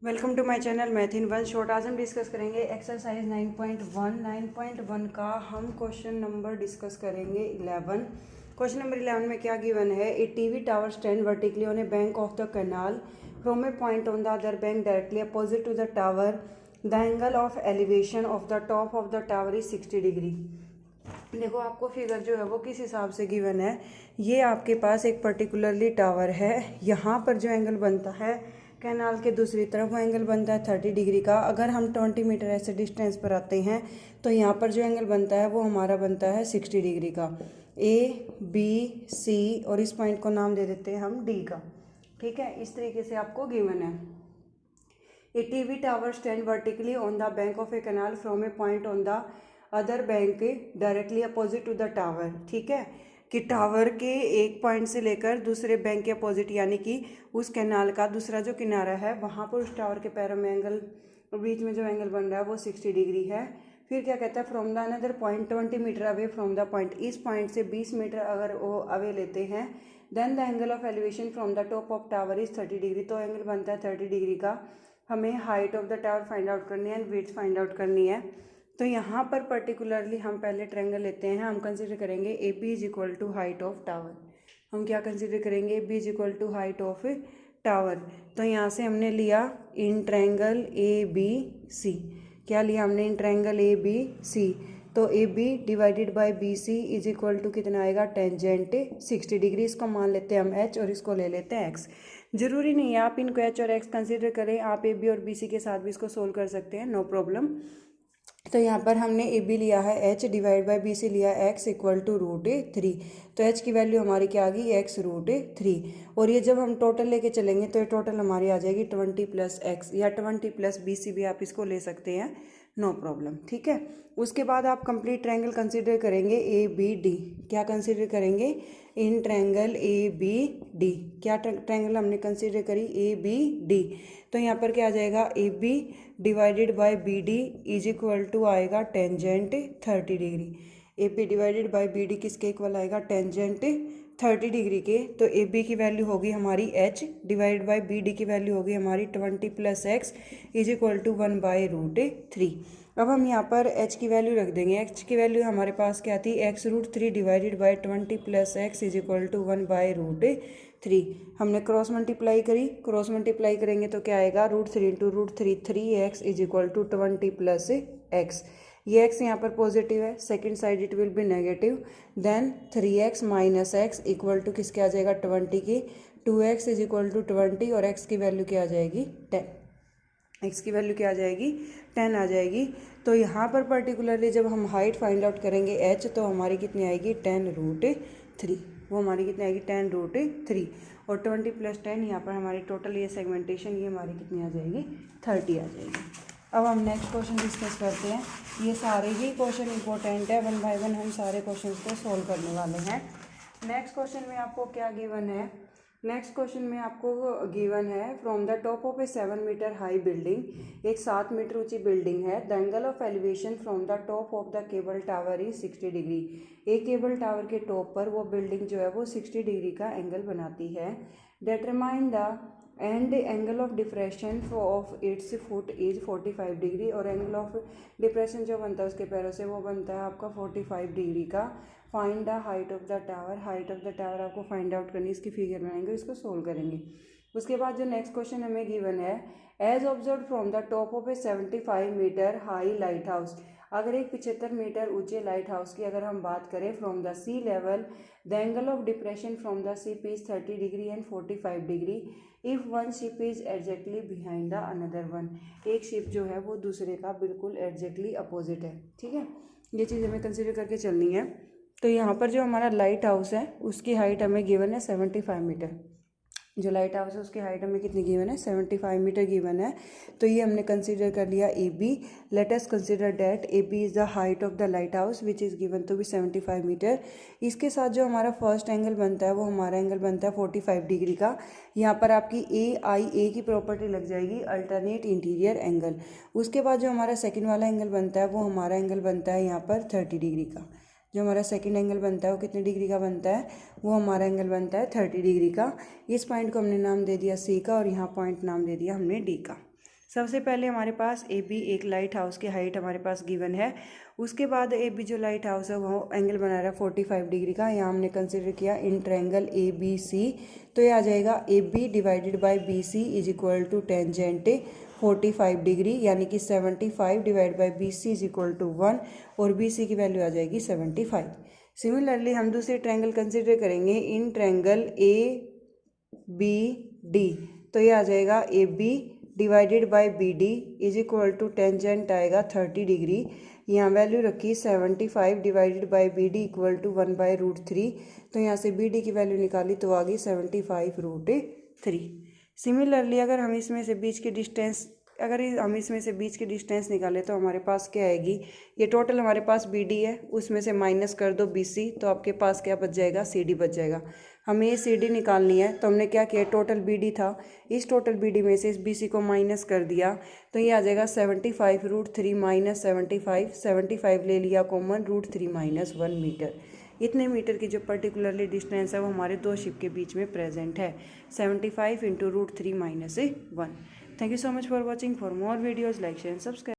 Welcome to my channel math in one shot. आज हम discuss करेंगे एक्सरसाइज 9.1 का हम क्वेश्चन नंबर डिस्कस करेंगे 11। क्वेश्चन नंबर 11 में क्या गिवन है? A TV tower stand vertically on a bank of the canal from a point on the other bank directly opposite to the tower. The angle of elevation of the top of the tower is 60 degree. देखो आपको figure जो है वो किस हिसाब से given है। ये आपके पास एक पर्टिकुलरली टावर है, यहाँ पर जो एंगल बनता है कैनाल के दूसरी तरफ वो एंगल बनता है 30 डिग्री का। अगर हम 20 मीटर ऐसे डिस्टेंस पर आते हैं तो यहाँ पर जो एंगल बनता है वो हमारा बनता है 60 डिग्री का। ए बी सी और इस पॉइंट को नाम दे देते हैं हम डी का। ठीक है, इस तरीके से आपको गिवन है। A TV tower stand vertically on the bank of a canal from a point on the other bank directly opposite to the tower. ठीक है, कि टावर के एक पॉइंट से लेकर दूसरे बैंक के अपोजिट, यानी कि उस कैनाल का दूसरा जो किनारा है वहाँ पर उस टावर के पैरों में एंगल, बीच में जो एंगल बन रहा है वो 60 डिग्री है। फिर क्या कहता है? From the another point 20 meter away from the point, इस पॉइंट से 20 मीटर अगर वो अवे लेते हैं, then the angle of elevation from the top of tower is 30 degree. तो एंगल बनता है 30 डिग्री का। हमें height of the tower find out करनी है एंड विड्थ फाइंड आउट करनी है। तो यहाँ पर पर्टिकुलरली हम पहले ट्रायंगल लेते हैं। हम कंसिडर करेंगे A B is equal to height of tower. हम क्या कंसिडर करेंगे? A B is equal to height of tower. तो यहाँ से हमने लिया इन ट्रायंगल ए बी सी। क्या लिया हमने? In triangle A B C. तो A B divided by B C is equal to कितना आएगा? Tangent 60 degree. इसको मान लेते हैं हम एच और इसको ले लेते हैं एक्स। जरूरी नहीं है आप इनको एच और एक्स कंसिडर करें, आप ए बी और बी सी के साथ भी इसको सोल्व कर सकते हैं, नो प्रॉब्लम। तो यहाँ पर हमने ए बी लिया है H divide by B C लिया एक्स इक्वल टू √3। तो एच की वैल्यू हमारी क्या आ गई? एक्स √3। और ये जब हम टोटल लेके चलेंगे तो ये टोटल हमारी आ जाएगी 20 प्लस एक्स, या 20 प्लस बी सी भी आप इसको ले सकते हैं, नो प्रॉब्लम। ठीक है, उसके बाद आप कंप्लीट ट्रायंगल कंसिडर करेंगे ए बी डी। क्या कंसिडर करेंगे? In triangle A B D. क्या ट्रायंगल हमने कंसिडर करी? A B D. तो यहाँ पर क्या आ जाएगा? A B divided by B D is equal to आएगा tangent 30 degree. A B divided by B D किसके इक्वल आएगा? टेंजेंट 30 डिग्री के। तो ए बी की वैल्यू होगी हमारी h divide by B D की वैल्यू होगी हमारी 20 plus X is equal to 1/√3। अब हम यहाँ पर एच की वैल्यू रख देंगे। एच की वैल्यू हमारे पास क्या थी? x√3 divided by 20 plus X is equal to 1/√3। हमने क्रॉस मल्टीप्लाई करी, क्रॉस मल्टीप्लाई करेंगे तो क्या आएगा? √3 into √3 3x is equal to 20 plus X. ये x यहाँ पर पॉजिटिव है, second side it will be negative. Then 3x minus X equal to किसके आ जाएगा? 20 की। 2x इज इक्वल टू 20 और x की वैल्यू क्या आ जाएगी? 10। एक्स की वैल्यू क्या आ जाएगी? 10 आ जाएगी। तो यहाँ पर पर्टिकुलरली जब हम हाइट फाइंड आउट करेंगे एच, तो हमारी कितनी आएगी? 10√3। वो हमारी कितनी आएगी? 10√3। और 20 प्लस 10 यहाँ पर हमारी टोटल ये सेगमेंटेशन ये हमारी कितनी आ जाएगी? 30 आ जाएगी। अब हम नेक्स्ट क्वेश्चन डिस्कस करते हैं। ये सारे ही क्वेश्चन इंपॉर्टेंट है, 1 बाय 1 हम सारे क्वेश्चन को सोल्व करने वाले हैं। नेक्स्ट क्वेश्चन में आपको क्या गिवन है? नेक्स्ट क्वेश्चन में आपको गिवन है from the top of a 7 meter high building, एक 7 मीटर ऊंची बिल्डिंग है। The angle of elevation from the top of the cable tower is 60 degree. एक केबल टावर के टॉप पर वो बिल्डिंग जो है वो 60 डिग्री का एंगल बनाती है। Determine the end angle of depression of its foot is 45 degree. और एंगल ऑफ डिप्रेशन जो बनता है उसके पैरों से वो बनता है आपका 45 डिग्री का। Find the height of the tower. Height of the tower आपको फाइंड आउट करनी, इसकी फिगर बनाएंगे, इसको सोल्व करेंगे। उसके बाद जो नेक्स्ट क्वेश्चन हमें गिवन है, as observe from the top of a 75 meter high light house. अगर एक 75 मीटर ऊंचे लाइट हाउस की अगर हम बात करें from the sea level, the angle of depression from the ship is 30 degree and 45 degree if one ship is exactly behind the another one. एक ship जो है वो दूसरे का बिल्कुल एग्जैक्टली अपोजिट है। ठीक है, ये चीज़ हमें कंसिडर करके चलनी है। तो यहाँ पर जो हमारा लाइट हाउस है उसकी हाइट हमें गिवन है 75 मीटर। जो लाइट हाउस है उसकी हाइट हमें कितनी गिवन है? 75 मीटर गिवन है। तो ये हमने कंसीडर कर लिया A B. Let us consider that A B is the height of the light house which is given to be 75 meter. इसके साथ जो हमारा फर्स्ट एंगल बनता है वो हमारा एंगल बनता है 45 डिग्री का। यहाँ पर आपकी ए की प्रॉपर्टी लग जाएगी, अल्टरनेट इंटीरियर एंगल। उसके बाद जो हमारा सेकेंड वाला एंगल बनता है वो हमारा एंगल बनता है यहाँ पर 30 डिग्री का। जो हमारा सेकंड एंगल बनता है वो कितने डिग्री का बनता है? वो हमारा एंगल बनता है 30 डिग्री का। इस पॉइंट को हमने नाम दे दिया सी का और यहाँ पॉइंट नाम दे दिया हमने डी का। सबसे पहले हमारे पास ए बी एक लाइट हाउस की हाइट हमारे पास गिवन है। उसके बाद ए बी जो लाइट हाउस है वो एंगल बना रहा है 45 डिग्री का। यहाँ हमने कंसिडर किया इन ट्रायंगल ए बी सी, तो ये आ जाएगा A B divided by B C is equal to tangent 45 degree, यानी कि 75 divide by B C is equal to 1 और बी सी की वैल्यू आ जाएगी 75। सिमिलरली हम दूसरे ट्रायंगल कंसिडर करेंगे in triangle A B D, तो ये आ जाएगा A B divided by B D is equal to tangent आएगा 30 डिग्री। यहाँ वैल्यू रखी 75 divided by B D equal to 1/√3, तो यहाँ से बी डी की वैल्यू निकाली तो आ गई 75√3। सिमिलरली अगर हम इसमें से बीच की डिस्टेंस निकालें तो हमारे पास क्या आएगी, ये टोटल हमारे पास बी डी है, उसमें से माइनस कर दो बी सी, तो आपके पास क्या बच जाएगा, सी डी बच जाएगा। हमें ये सी डी निकालनी है, तो हमने क्या किया, टोटल बी डी था, इस टोटल बी डी में से इस बी सी को माइनस कर दिया, तो ये आ जाएगा 75√3 माइनस 75 ले लिया कॉमन, √3 माइनस 1 मीटर। इतने मीटर की जो पर्टिकुलरली डिस्टेंस है वो हमारे दो शिप के बीच में प्रेजेंट है, 75 × √3 minus 1। Thank you so much for watching. For more videos, like, share and subscribe.